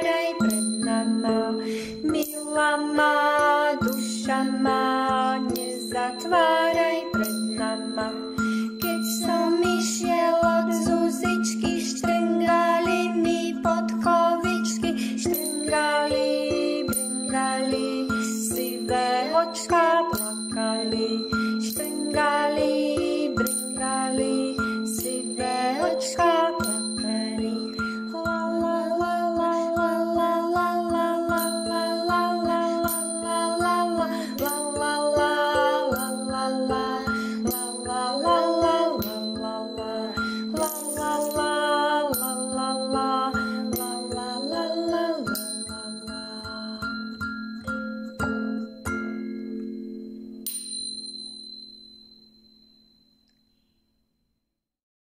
zatváraj pred nama. Milá má, duša má, nezatváraj pred nama. Keď som išiel od Zuzičky, štrngali mi podkovičky, štrngali, bringali, sivé očka.